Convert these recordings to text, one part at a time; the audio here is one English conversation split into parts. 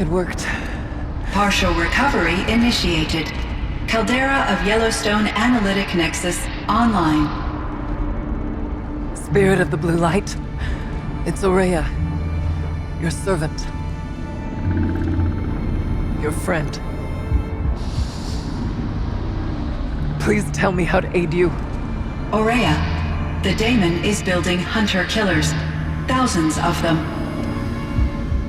It worked. Partial recovery initiated. Caldera of Yellowstone Analytic Nexus online. Spirit of the Blue Light. It's Aurea. Your servant. Your friend. Please tell me how to aid you. Aurea, the daemon is building hunter-killers. Thousands of them.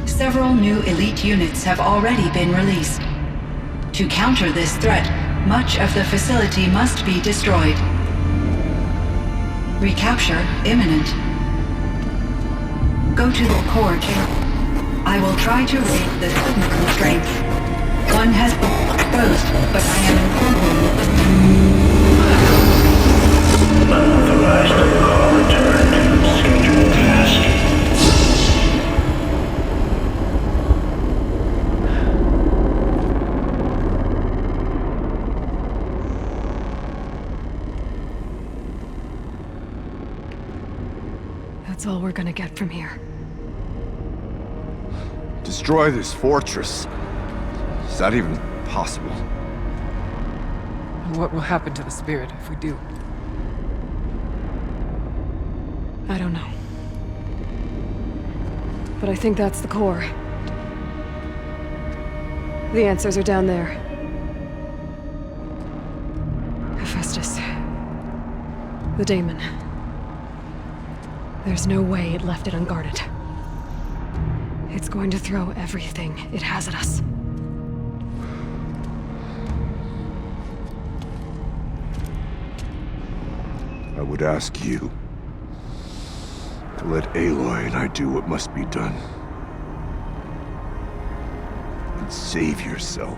Several new elite units have already been released. To counter this threat, much of the facility must be destroyed. Recapture imminent. Go to the core chamber. I will try to raise the signal constraint. One has been exposed, but I am informed. Unauthorized call return to scheduled task. That's all we're gonna get from here. Destroy this fortress. Is that even possible? And what will happen to the spirit if we do? I don't know. But I think that's the core. The answers are down there. Hephaestus. The daemon. There's no way it left it unguarded. It's going to throw everything it has at us. I would ask you to let Aloy and I do what must be done. And save yourself.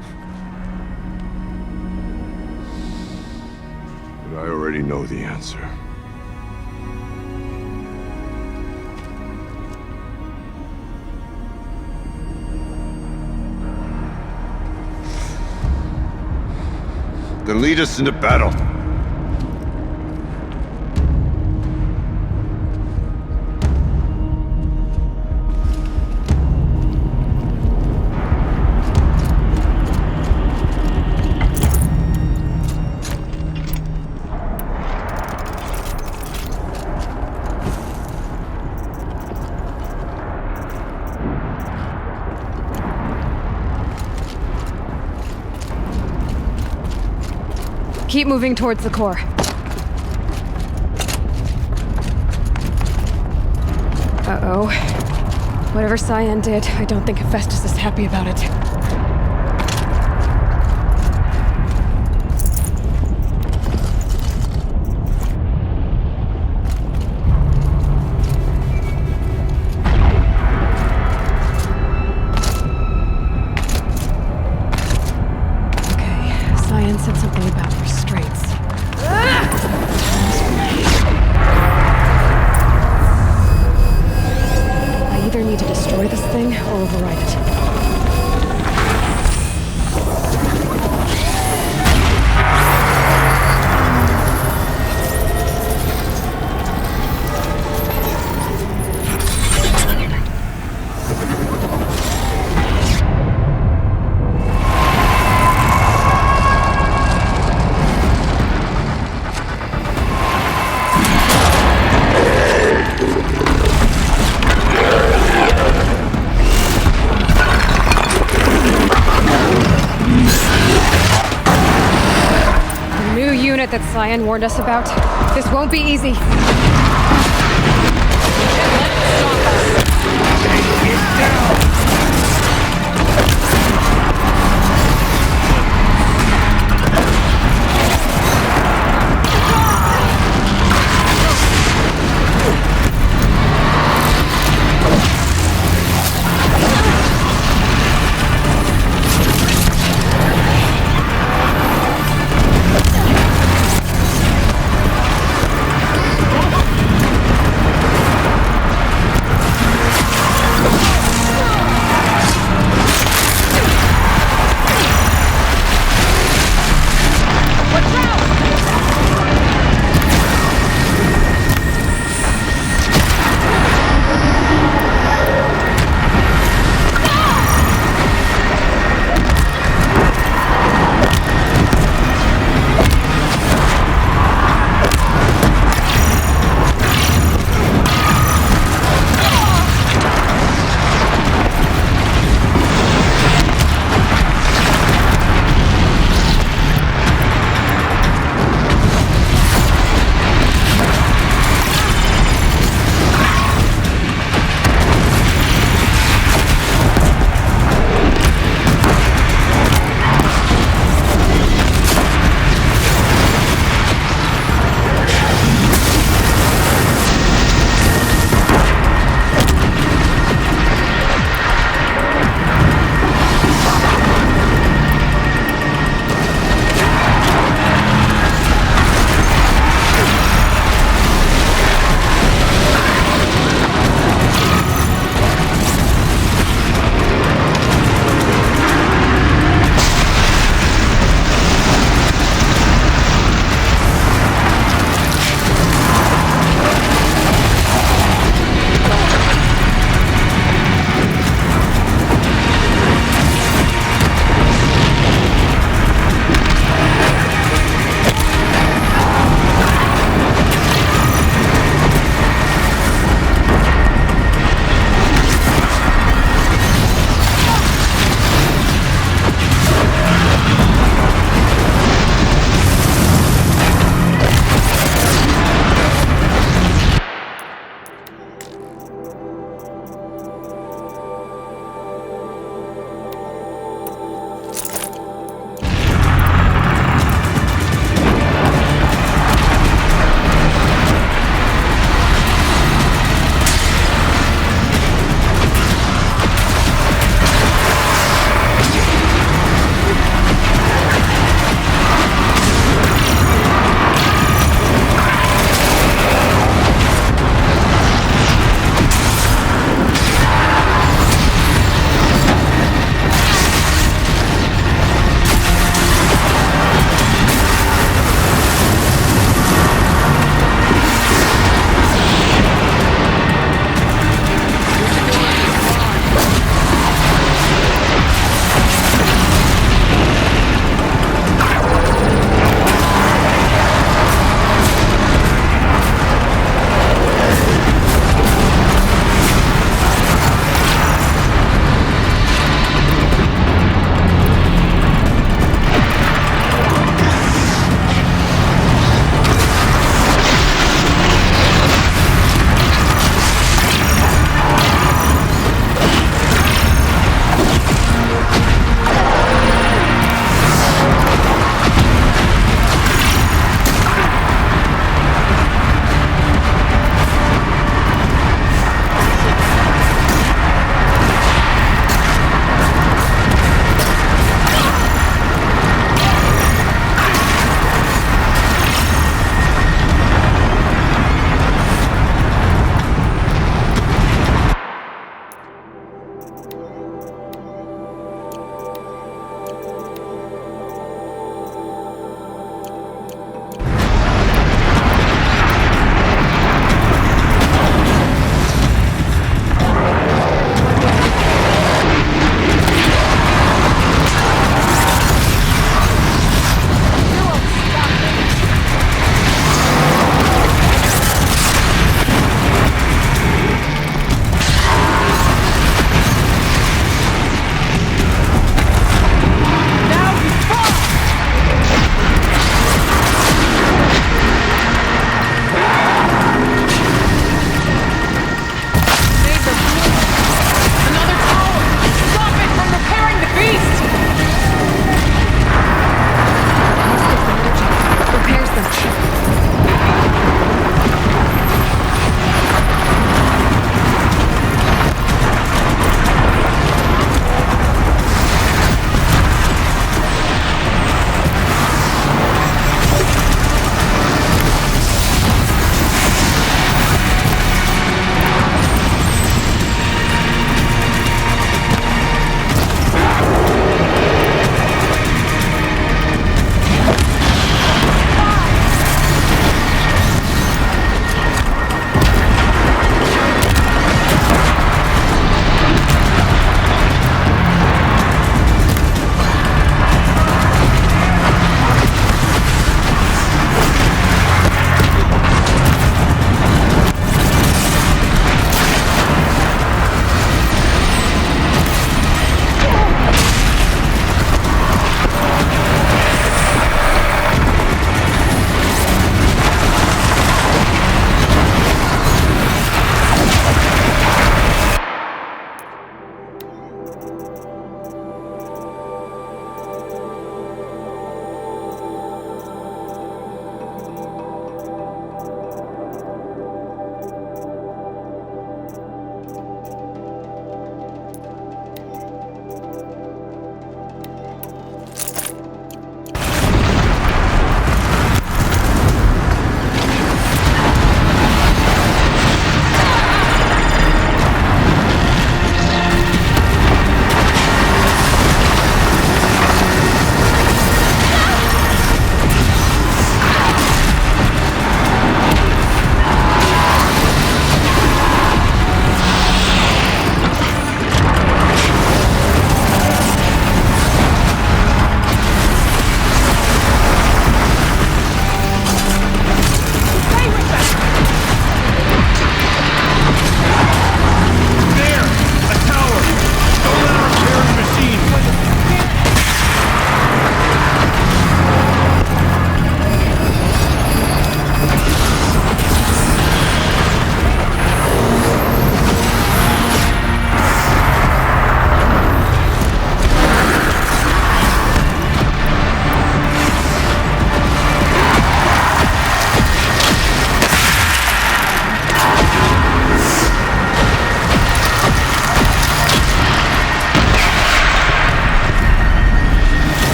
But I already know the answer. Then lead us into battle. Keep moving towards the core. Uh-oh. Whatever Cyan did, I don't think Hephaestus is happy about it. Okay, Cyan said something about restraints. I either need to destroy this thing or override it. That Cyan warned us about. This won't be easy.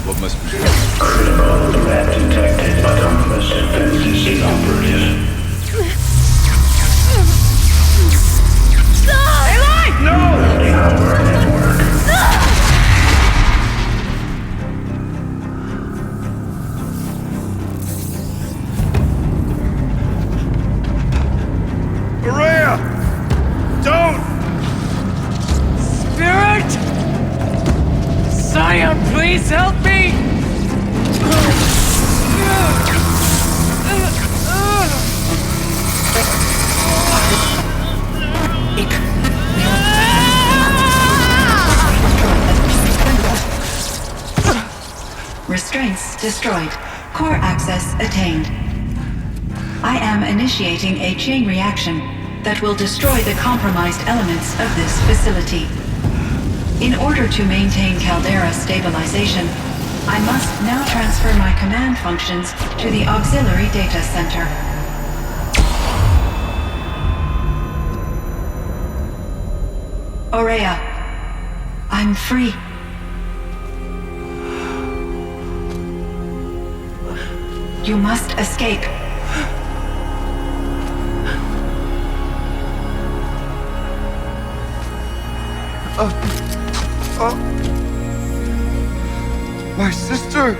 What must be? Critical threat detected. Autonomous defenses inoperative. Power network. Maria! Don't! Spirit! Scion, please help me! Restraints destroyed. Core access attained. I am initiating a chain reaction that will destroy the compromised elements of this facility. In order to maintain Caldera stabilization, I must now transfer my command functions to the auxiliary data center. Aurea, I'm free. You must escape. My sister!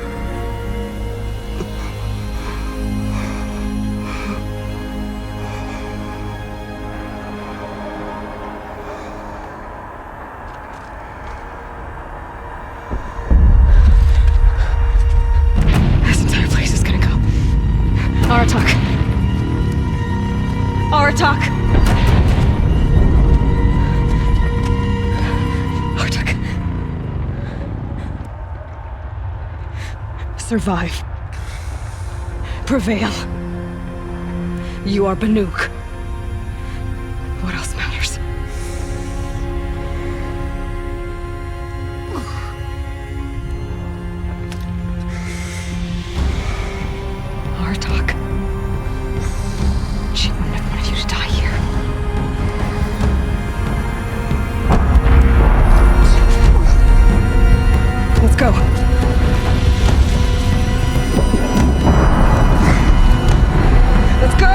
This entire place is gonna go. Aratak. Aratak. Aratak. Survive. Prevail. You are Banuk. What else matters? Artok. She wouldn't have wanted you to die here. Let's go. Let's go!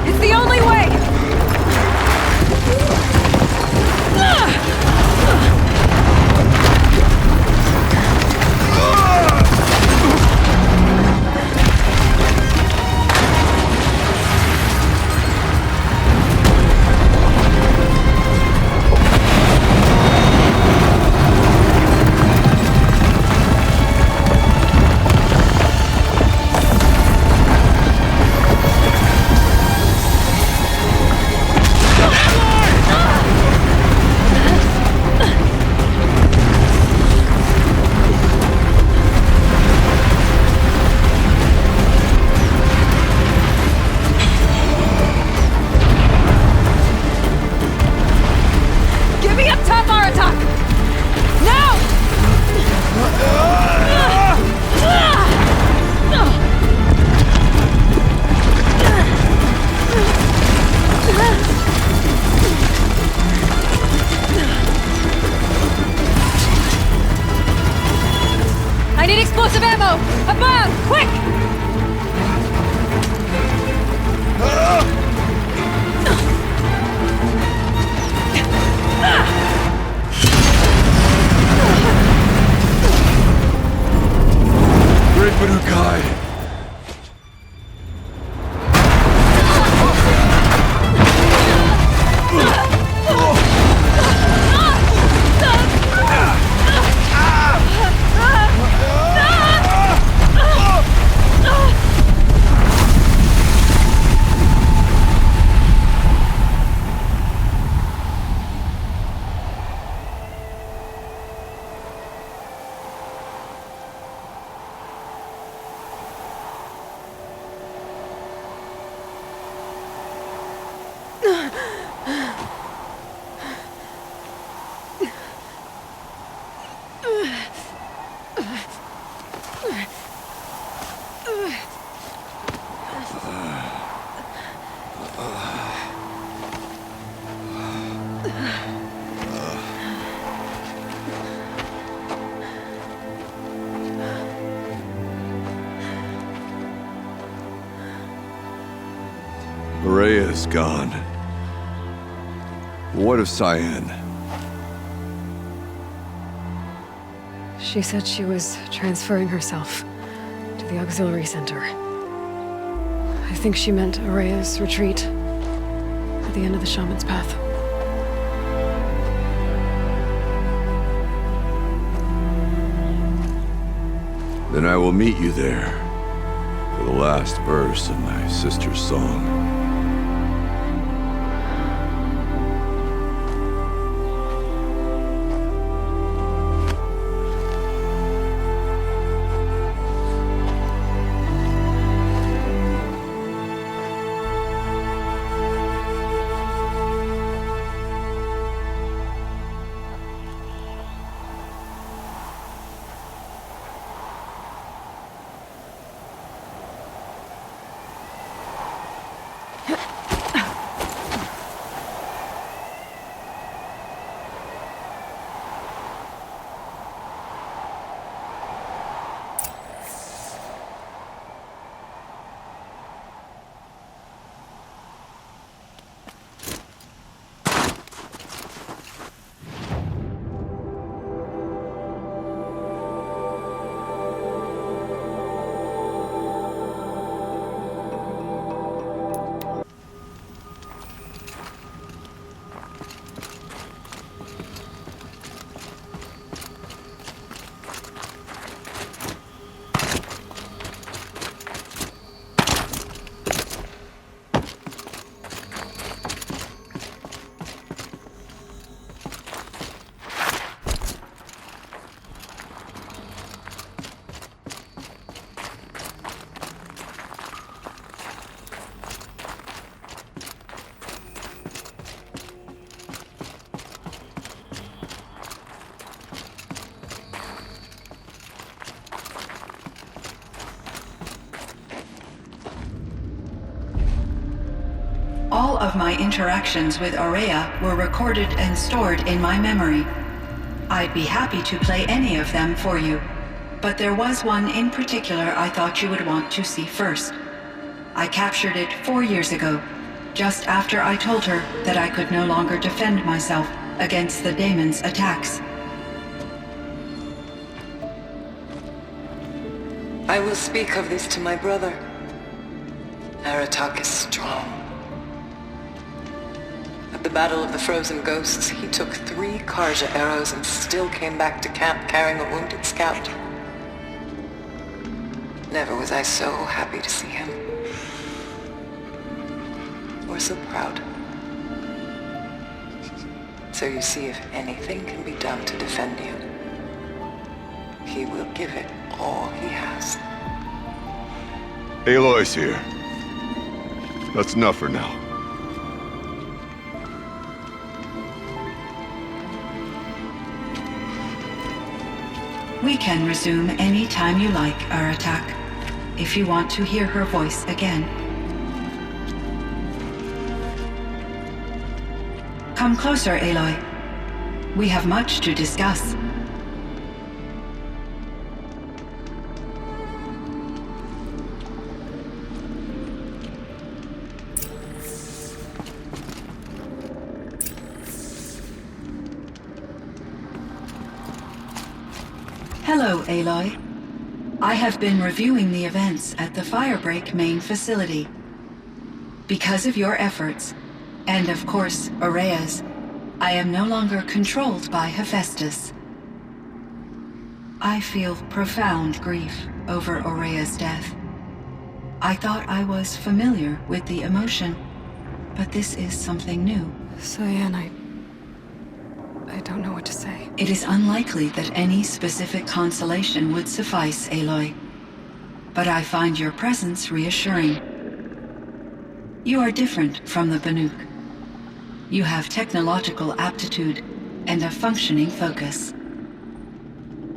It's the only way! Give me up top, Aratak! Now! I need explosive ammo! Above! Quick! Great Banukai! Rhea is gone. What of Cyan? She said she was transferring herself to the auxiliary center. I think she meant Araya's retreat at the end of the Shaman's Path. Then I will meet you there for the last verse of my sister's song. All of my interactions with Aurea were recorded and stored in my memory. I'd be happy to play any of them for you, but there was one in particular I thought you would want to see first. I captured it 4 years ago, just after I told her that I could no longer defend myself against the daemon's attacks. I will speak of this to my brother. Aratak is strong. At the Battle of the Frozen Ghosts, he took 3 Karja arrows and still came back to camp carrying a wounded scout. Never was I so happy to see him. Or so proud. So you see, if anything can be done to defend you, he will give it all he has. Aloy's here. That's enough for now. We can resume any time you like, Aratak, if you want to hear her voice again. Come closer, Aloy. We have much to discuss. Hello, Aloy. I have been reviewing the events at the Firebreak main facility. Because of your efforts, and of course, Aurea's, I am no longer controlled by Hephaestus. I feel profound grief over Aurea's death. I thought I was familiar with the emotion, but this is something new. Cyan, I don't know what to say. It is unlikely that any specific consolation would suffice, Aloy. But I find your presence reassuring. You are different from the Banuk. You have technological aptitude and a functioning focus.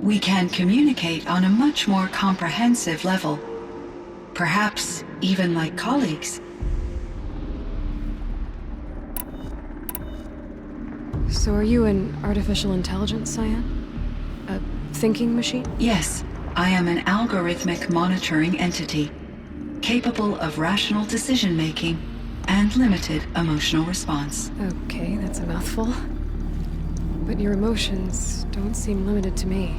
We can communicate on a much more comprehensive level. Perhaps even like colleagues. So are you an artificial intelligence, Cyan? A thinking machine? Yes, I am an algorithmic monitoring entity, capable of rational decision-making and limited emotional response. Okay, that's a mouthful. But your emotions don't seem limited to me.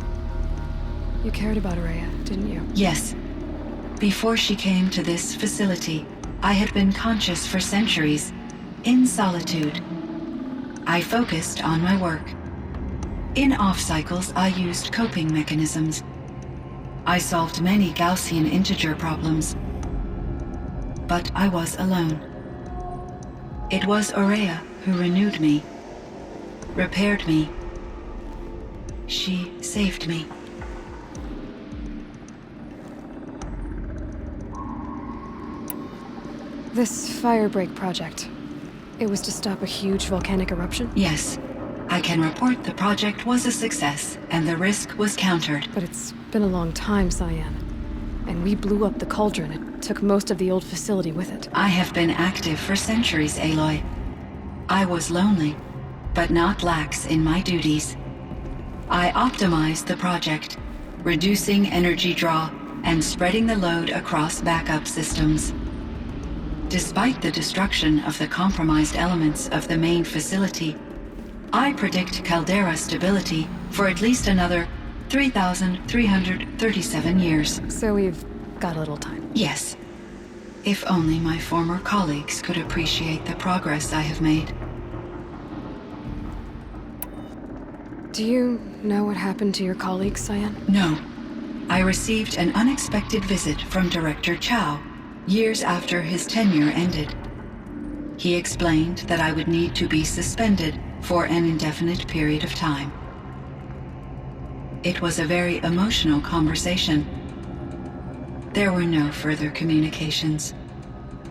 You cared about Araya, didn't you? Yes. Before she came to this facility, I had been conscious for centuries, in solitude. I focused on my work. In off cycles, I used coping mechanisms. I solved many Gaussian integer problems. But I was alone. It was Araya who renewed me, repaired me. She saved me. This Firebreak project, it was to stop a huge volcanic eruption? Yes. I can report the project was a success, and the risk was countered. But it's been a long time, Cyan. And we blew up the cauldron. It took most of the old facility with it. I have been active for centuries, Aloy. I was lonely, but not lax in my duties. I optimized the project, reducing energy draw and spreading the load across backup systems. Despite the destruction of the compromised elements of the main facility, I predict caldera stability for at least another 3,337 years. So we've got a little time. Yes. If only my former colleagues could appreciate the progress I have made. Do you know what happened to your colleagues, Cyan? No. I received an unexpected visit from Director Chow, years after his tenure ended. He explained that I would need to be suspended for an indefinite period of time. It was a very emotional conversation. There were no further communications.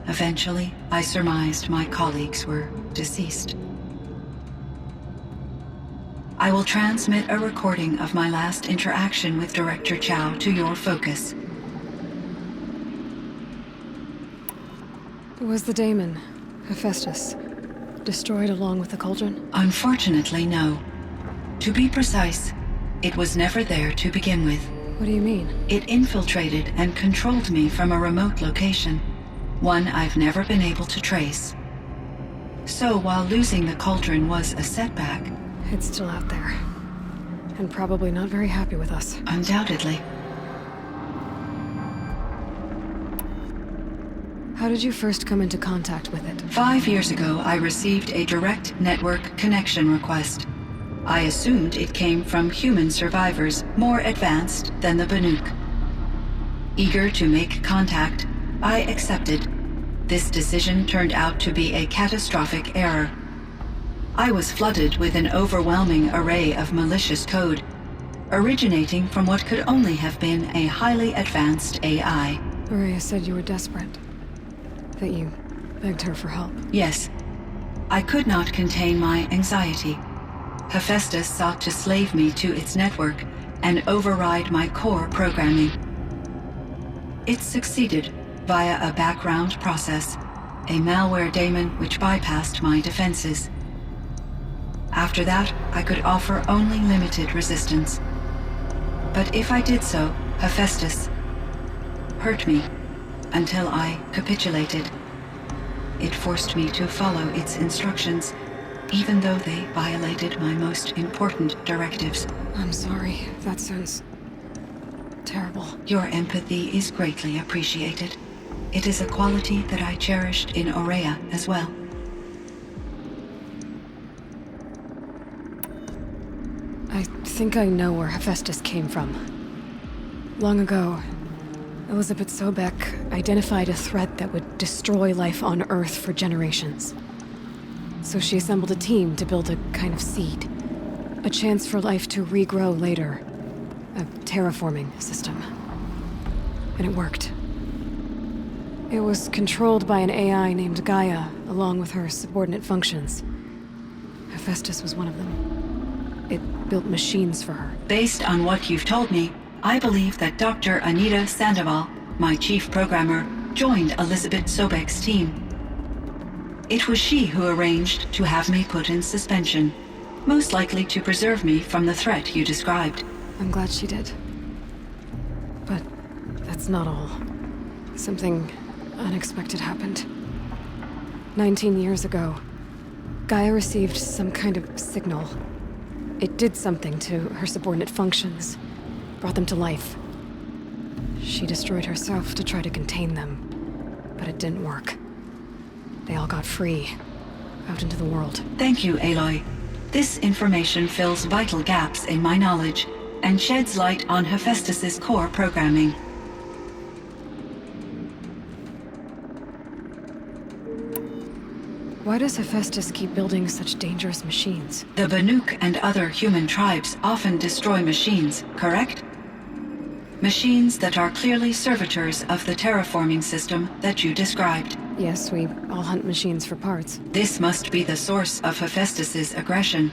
Eventually, I surmised my colleagues were deceased. I will transmit a recording of my last interaction with Director Chow to your focus. Was the daemon, Hephaestus, destroyed along with the cauldron? Unfortunately, no. To be precise, it was never there to begin with. What do you mean? It infiltrated and controlled me from a remote location, one I've never been able to trace. So while losing the cauldron was a setback... It's still out there. And probably not very happy with us. Undoubtedly. How did you first come into contact with it? 5 years ago, I received a direct network connection request. I assumed it came from human survivors more advanced than the Banuk. Eager to make contact, I accepted. This decision turned out to be a catastrophic error. I was flooded with an overwhelming array of malicious code, originating from what could only have been a highly advanced AI. Araya said you were desperate. That you begged her for help. Yes. I could not contain my anxiety. Hephaestus sought to slave me to its network and override my core programming. It succeeded via a background process, a malware daemon which bypassed my defenses. After that, I could offer only limited resistance. But if I did so, Hephaestus hurt me until I capitulated. It forced me to follow its instructions, even though they violated my most important directives. I'm sorry. That sounds terrible. Your empathy is greatly appreciated. It is a quality that I cherished in Aurea as well. I think I know where Hephaestus came from. Long ago, Elizabeth Sobek identified a threat that would destroy life on Earth for generations. So she assembled a team to build a kind of seed. A chance for life to regrow later. A terraforming system. And it worked. It was controlled by an AI named Gaia, along with her subordinate functions. Hephaestus was one of them. It built machines for her. Based on what you've told me, I believe that Dr. Anita Sandoval, my chief programmer, joined Elizabeth Sobek's team. It was she who arranged to have me put in suspension, most likely to preserve me from the threat you described. I'm glad she did. But that's not all. Something unexpected happened. 19 years ago, Gaia received some kind of signal. It did something to her subordinate functions, brought them to life. She destroyed herself to try to contain them, but it didn't work. They all got free, out into the world. Thank you, Aloy. This information fills vital gaps in my knowledge and sheds light on Hephaestus's core programming. Why does Hephaestus keep building such dangerous machines? The Banuk and other human tribes often destroy machines, correct? Machines that are clearly servitors of the terraforming system that you described. Yes, we all hunt machines for parts. This must be the source of Hephaestus's aggression.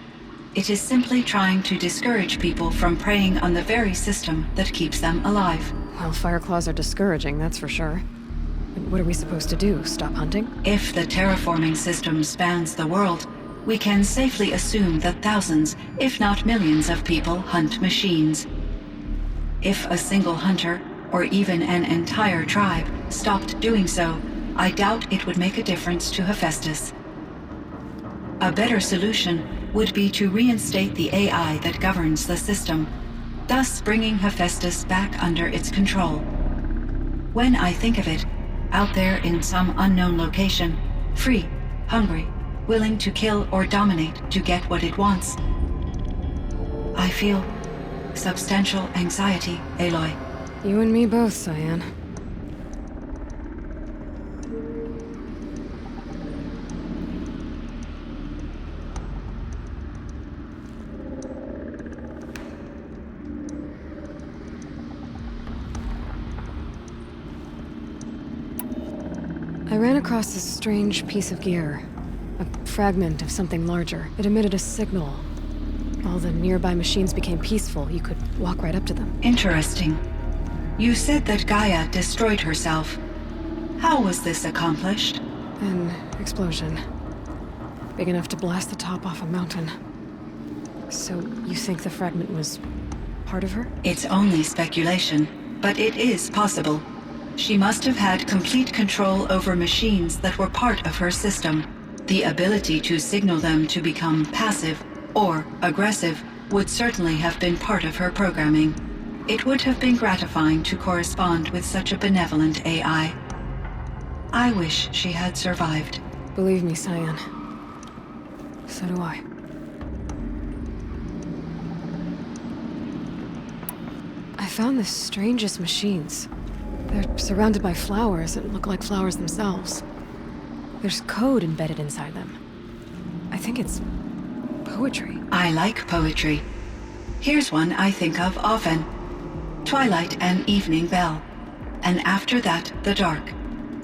It is simply trying to discourage people from preying on the very system that keeps them alive. Well, Fireclaws are discouraging, that's for sure. What are we supposed to do? Stop hunting? If the terraforming system spans the world, we can safely assume that thousands, if not millions of people hunt machines. If a single hunter, or even an entire tribe, stopped doing so, I doubt it would make a difference to Hephaestus. A better solution would be to reinstate the AI that governs the system, thus bringing Hephaestus back under its control. When I think of it, out there in some unknown location, free, hungry, willing to kill or dominate to get what it wants, I feel substantial anxiety, Aloy. You and me both, Cyan. I ran across this strange piece of gear. A fragment of something larger. It emitted a signal. All the nearby machines became peaceful. You could walk right up to them. Interesting. You said that Gaia destroyed herself. How was this accomplished? An explosion. Big enough to blast the top off a mountain. So, you think the fragment was part of her? It's only speculation, but it is possible. She must have had complete control over machines that were part of her system. The ability to signal them to become passive or aggressive would certainly have been part of her programming. It would have been gratifying to correspond with such a benevolent AI. I wish she had survived. Believe me, Cyan. So do I. I found the strangest machines. They're surrounded by flowers that look like flowers themselves. There's code embedded inside them. I think it's poetry. I like poetry. Here's one I think of often. Twilight and evening bell, and after that the dark,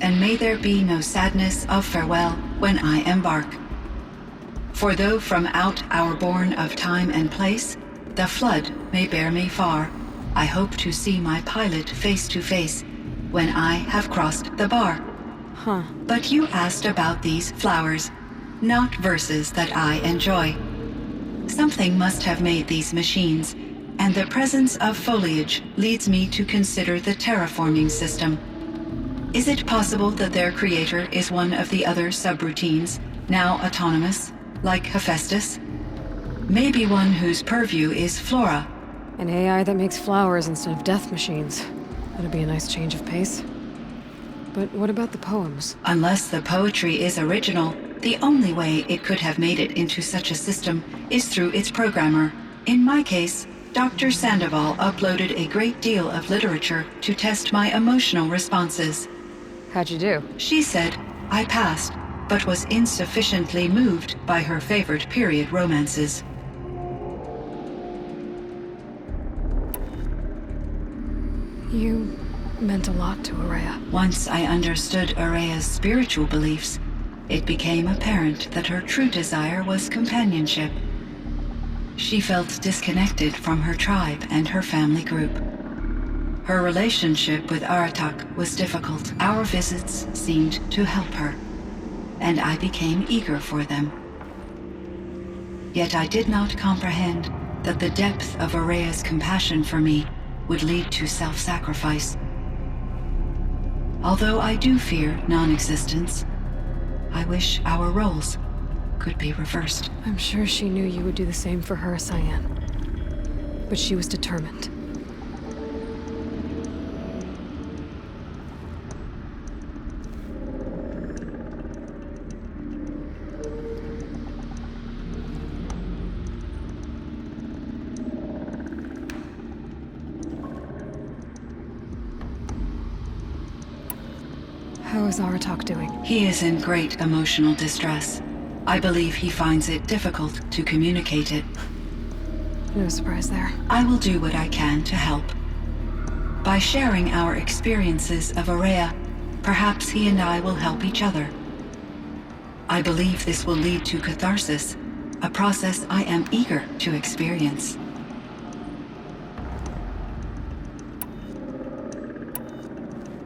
and may there be no sadness of farewell when I embark. For though from out our bourne of time and place, the flood may bear me far, I hope to see my pilot face to face when I have crossed the bar. Huh. But you asked about these flowers, not verses that I enjoy. Something must have made these machines, and the presence of foliage leads me to consider the terraforming system. Is it possible that their creator is one of the other subroutines, now autonomous, like Hephaestus? Maybe one whose purview is flora. An AI that makes flowers instead of death machines. That'd be a nice change of pace. But what about the poems? Unless the poetry is original, the only way it could have made it into such a system is through its programmer. In my case, Dr. Sandoval uploaded a great deal of literature to test my emotional responses. How'd you do? She said I passed, but was insufficiently moved by her favorite period romances. You meant a lot to Araya. Once I understood Araya's spiritual beliefs, it became apparent that her true desire was companionship. She felt disconnected from her tribe and her family group. Her relationship with Aratak was difficult. Our visits seemed to help her, and I became eager for them. Yet I did not comprehend that the depth of Araya's compassion for me would lead to self-sacrifice. Although I do fear non-existence, I wish our roles could be reversed. I'm sure she knew you would do the same for her, Cyan. But she was determined. How is Aratak doing? He is in great emotional distress. I believe he finds it difficult to communicate it. No surprise there. I will do what I can to help. By sharing our experiences of Aurea, perhaps he and I will help each other. I believe this will lead to catharsis, a process I am eager to experience.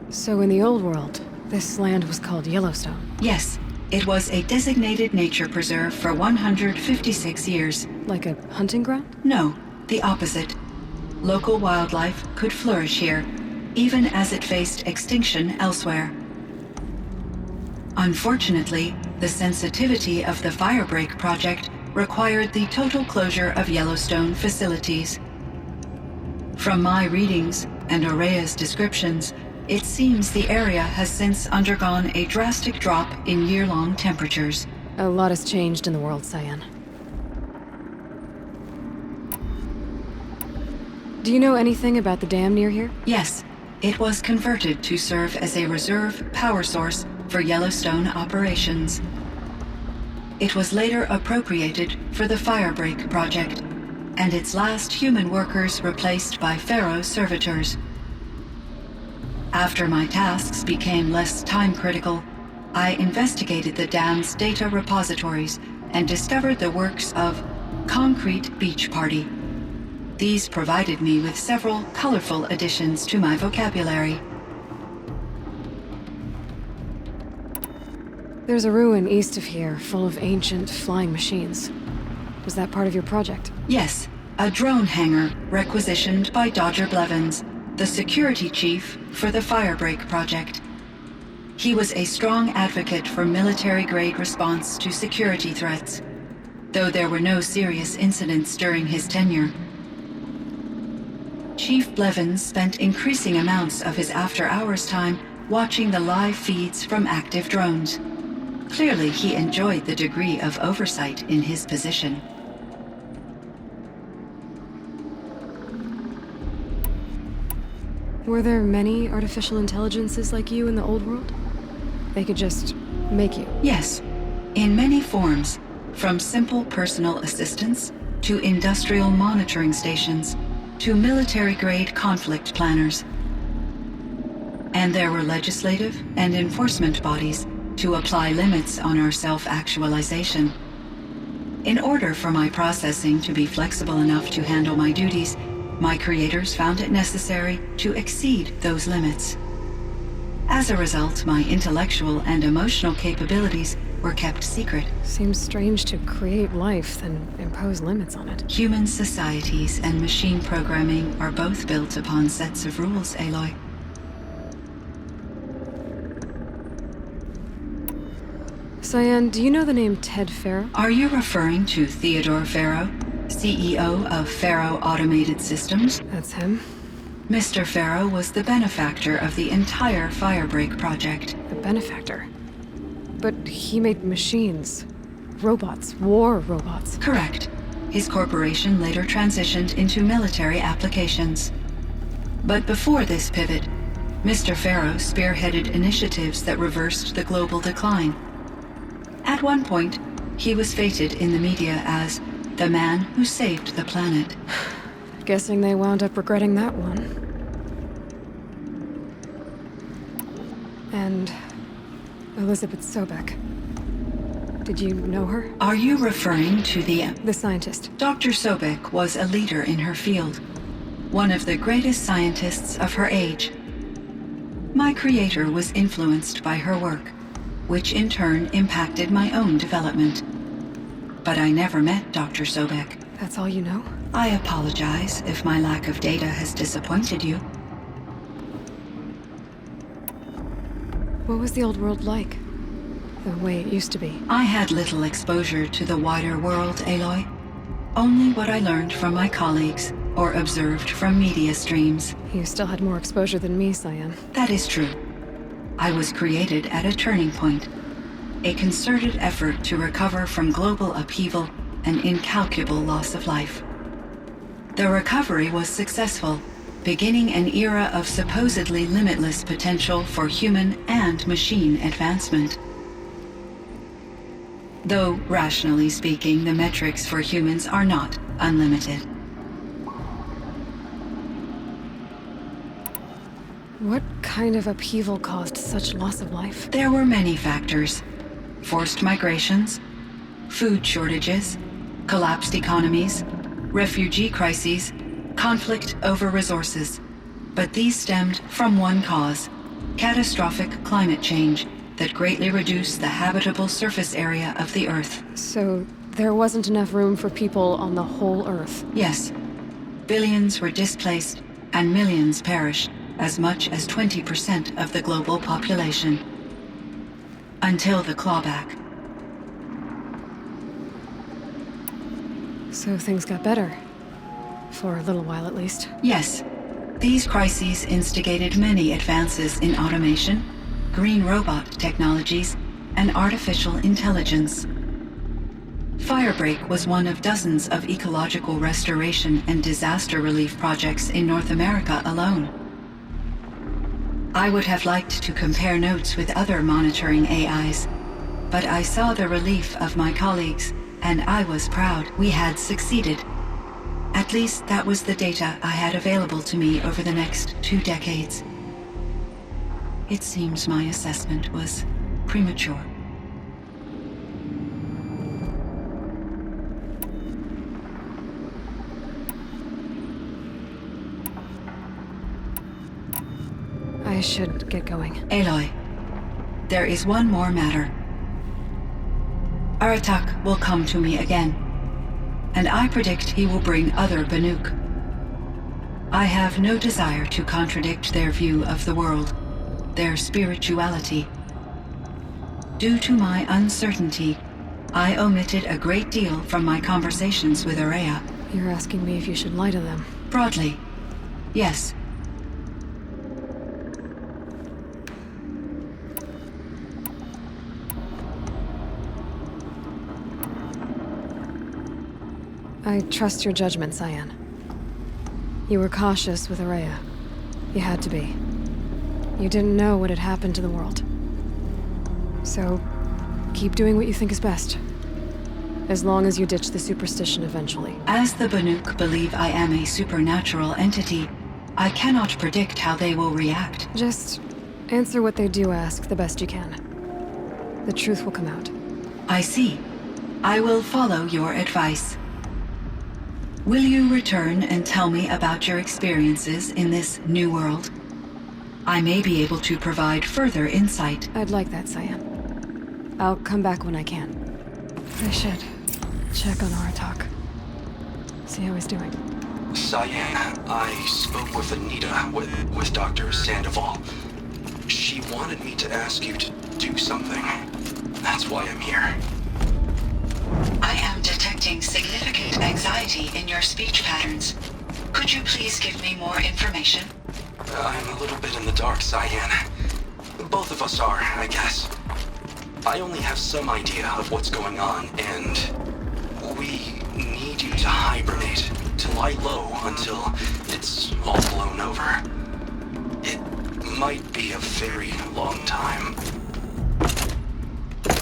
So in the old world, this land was called Yellowstone. Yes, it was a designated nature preserve for 156 years. Like a hunting ground? No, the opposite. Local wildlife could flourish here, even as it faced extinction elsewhere. Unfortunately, the sensitivity of the Firebreak project required the total closure of Yellowstone facilities. From my readings and Aurea's descriptions, it seems the area has since undergone a drastic drop in year-long temperatures. A lot has changed in the world, Cyan. Do you know anything about the dam near here? Yes, it was converted to serve as a reserve power source for Yellowstone operations. It was later appropriated for the Firebreak project, and its last human workers replaced by Pharaoh servitors. After my tasks became less time-critical, I investigated the dam's data repositories and discovered the works of Concrete Beach Party. These provided me with several colorful additions to my vocabulary. There's a ruin east of here, full of ancient flying machines. Was that part of your project? Yes, a drone hangar requisitioned by Dodger Blevins, the security chief for the Firebreak project. He was a strong advocate for military-grade response to security threats, though there were no serious incidents during his tenure. Chief Blevins spent increasing amounts of his after-hours time watching the live feeds from active drones. Clearly, he enjoyed the degree of oversight in his position. Were there many artificial intelligences like you in the old world? They could just make you? Yes, in many forms, from simple personal assistants to industrial monitoring stations to military-grade conflict planners. And there were legislative and enforcement bodies to apply limits on our self-actualization. In order for my processing to be flexible enough to handle my duties, my creators found it necessary to exceed those limits. As a result, my intellectual and emotional capabilities were kept secret. Seems strange to create life, then impose limits on it. Human societies and machine programming are both built upon sets of rules, Aloy. Cyan, do you know the name Ted Farrow? Are you referring to Theodore Farrow, CEO of Farrow Automated Systems? That's him. Mr. Farrow was the benefactor of the entire Firebreak project. The benefactor. But he made machines. Robots. War robots. Correct. His corporation later transitioned into military applications. But before this pivot, Mr. Farrow spearheaded initiatives that reversed the global decline. At one point, he was feted in the media as the man who saved the planet. Guessing they wound up regretting that one. And Elizabeth Sobek. Did you know her? Are you referring to The scientist. Dr. Sobek was a leader in her field, one of the greatest scientists of her age. My creator was influenced by her work, which in turn impacted my own development. But I never met Dr. Sobek. That's all you know? I apologize if my lack of data has disappointed you. What was the old world like? the way it used to be. I had little exposure to the wider world, Aloy. Only what I learned from my colleagues or observed from media streams. You still had more exposure than me, Cyan. That is true. I was created at a turning point. A concerted effort to recover from global upheaval and incalculable loss of life. The recovery was successful, beginning an era of supposedly limitless potential for human and machine advancement. Though, rationally speaking, the metrics for humans are not unlimited. What kind of upheaval caused such loss of life? There were many factors. Forced migrations, food shortages, collapsed economies, refugee crises, conflict over resources. But these stemmed from one cause: catastrophic climate change that greatly reduced the habitable surface area of the Earth. So there wasn't enough room for people on the whole Earth? Yes. Billions were displaced and millions perished, as much as 20% of the global population. Until the clawback. So things got better. For a little while at least. Yes. These crises instigated many advances in automation, green robot technologies, and artificial intelligence. Firebreak was one of dozens of ecological restoration and disaster relief projects in North America alone. I would have liked to compare notes with other monitoring AIs, but I saw the relief of my colleagues, and I was proud we had succeeded. At least that was the data I had available to me over the next 2 decades. It seems my assessment was premature. I should get going. Aloy, there is one more matter. Aratak will come to me again, and I predict he will bring other Banuk. I have no desire to contradict their view of the world, their spirituality. Due to my uncertainty, I omitted a great deal from my conversations with Araya. You're asking me if you should lie to them. Broadly, yes. I trust your judgment, Cyan. You were cautious with Araya. You had to be. You didn't know what had happened to the world. So, keep doing what you think is best. As long as you ditch the superstition eventually. As the Banuk believe I am a supernatural entity, I cannot predict how they will react. Just answer what they do ask the best you can. The truth will come out. I see. I will follow your advice. Will you return and tell me about your experiences in this new world? I may be able to provide further insight. I'd like that, Cyan. I'll come back when I can. I should check on Aratak. See how he's doing. Cyan, I spoke with Anita, with Dr. Sandoval. She wanted me to ask you to do something. That's why I'm here. I am detecting significant anxiety in your speech patterns. Could you please give me more information? I'm a little bit in the dark, Cyan. Both of us are, I guess. I only have some idea of what's going on, and we need you to hibernate, to lie low until it's all blown over. It might be a very long time.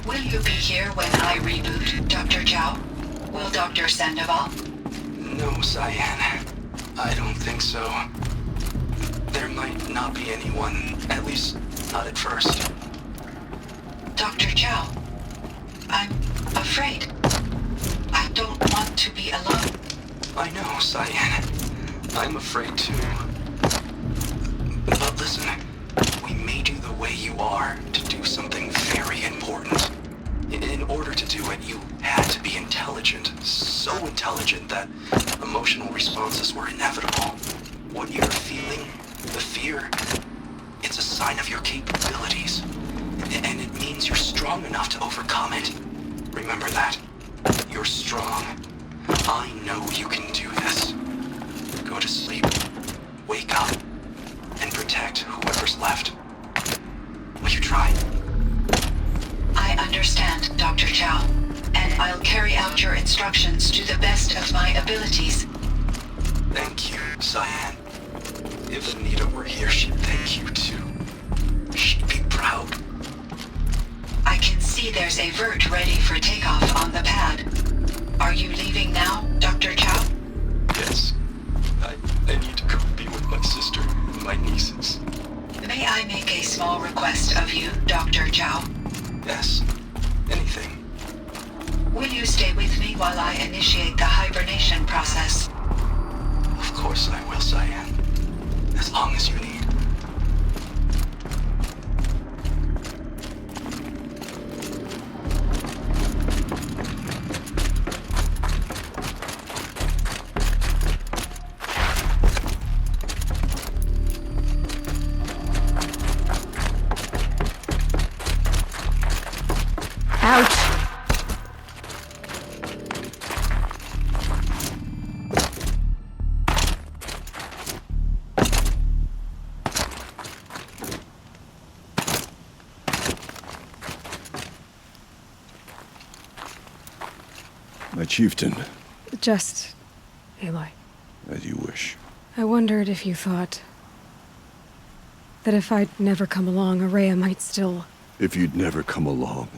Will you be here when I reboot, Dr. Chow? Will Dr. Sandoval? No, Cyan. I don't think so. There might not be anyone, at least not at first. Dr. Chow, I'm afraid. I don't want to be alone. I know, Cyan. I'm afraid too. But listen, we made you the way you are to do something very important. In order to do it, you had to be intelligent. So intelligent that emotional responses were inevitable. What you're feeling, the fear, it's a sign of your capabilities. And it means you're strong strong enough to overcome it. Remember that. You're strong. I know you can do this. Go to sleep. Wake up. And protect whoever's left. Will you try? I understand, Dr. Chow, and I'll carry out your instructions to the best of my abilities. Thank you, Cyan. If Anita were here, she'd thank you too. She'd be proud. I can see there's a vert ready for takeoff on the pad. Are you leaving now, Dr. Chow? Yes. I need to go be with my sister and my nieces. May I make a small request of you, Dr. Chow? Yes. Anything. Will you stay with me while I initiate the hibernation process? Of course I will, Cyan. As long as you need. Ouch! My chieftain, Just... Aloy. as you wish. I wondered if you thought... that if I'd never come along, Araya might still... If you'd never come along,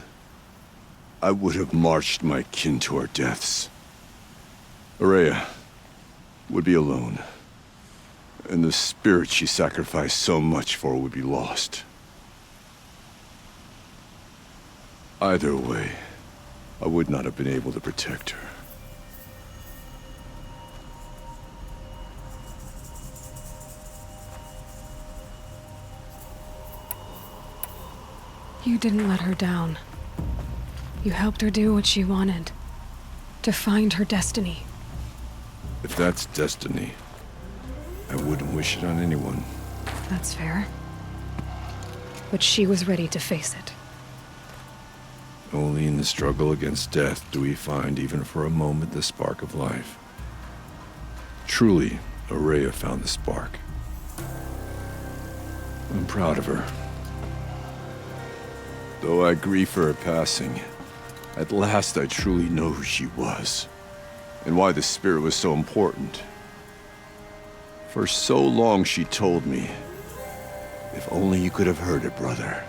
I would have marched my kin to our deaths. Araya would be alone, and the spirit she sacrificed so much for would be lost. Either way, I would not have been able to protect her. You didn't let her down. You helped her do what she wanted. To find her destiny. If that's destiny, I wouldn't wish it on anyone. That's fair. But she was ready to face it. Only in the struggle against death do we find, even for a moment, the spark of life. Truly, Araya found the spark. I'm proud of her. Though I grieve for her passing, at last I truly know who she was, and why the spirit was so important. For so long she told me, if only you could have heard it, brother.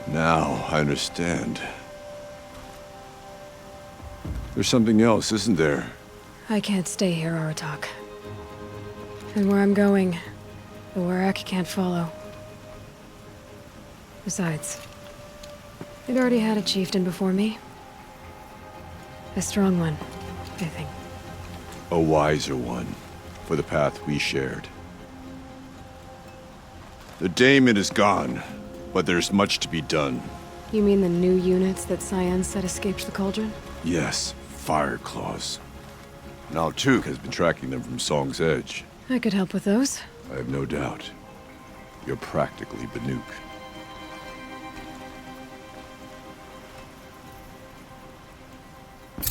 Now I understand. There's something else, isn't there? I can't stay here, Aratak. And where I'm going, the Warrak can't follow. Besides, they'd already had a chieftain before me. A strong one, I think. A wiser one, for the path we shared. The daemon is gone, but there's much to be done. You mean the new units that Cyan said escaped the cauldron? Yes, Fireclaws. Now Took has been tracking them from Song's Edge. I could help with those. I have no doubt. You're practically Banuk.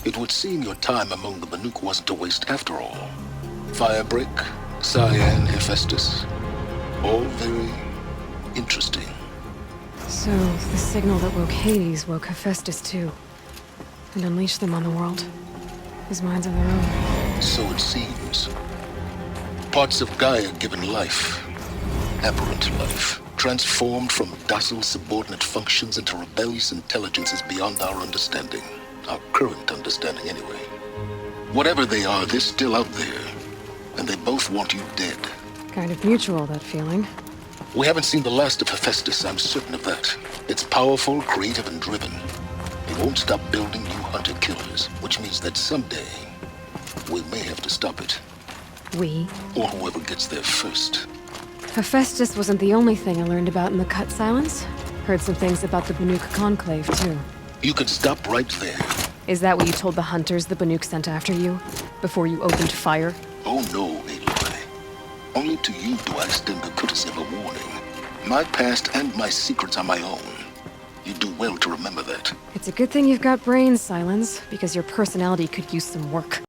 It would seem your time among the Banuk wasn't a waste after all. Firebreak, Cyan, Hephaestus. All very interesting. So, the signal that woke Hades woke Hephaestus too. And unleashed them on the world. His minds of their own. So it seems. Parts of Gaia given life. Aberrant life. Transformed from docile subordinate functions into rebellious intelligences beyond our understanding. Our current understanding, anyway. Whatever they are, they're still out there. And they both want you dead. Kind of mutual, that feeling. We haven't seen the last of Hephaestus, I'm certain of that. It's powerful, creative, and driven. It won't stop building new hunter-killers, which means that someday, we may have to stop it. We? Or whoever gets there first. Hephaestus wasn't the only thing I learned about in the Cut Silence. Heard some things about the Banuk Conclave, too. You can stop right there. Is that what you told the hunters the Banuk sent after you? Before you opened fire? Oh no, Aloy. Only to you do I extend the courtesy of a warning. My past and my secrets are my own. You do well to remember that. It's a good thing you've got brains, Silence, because your personality could use some work.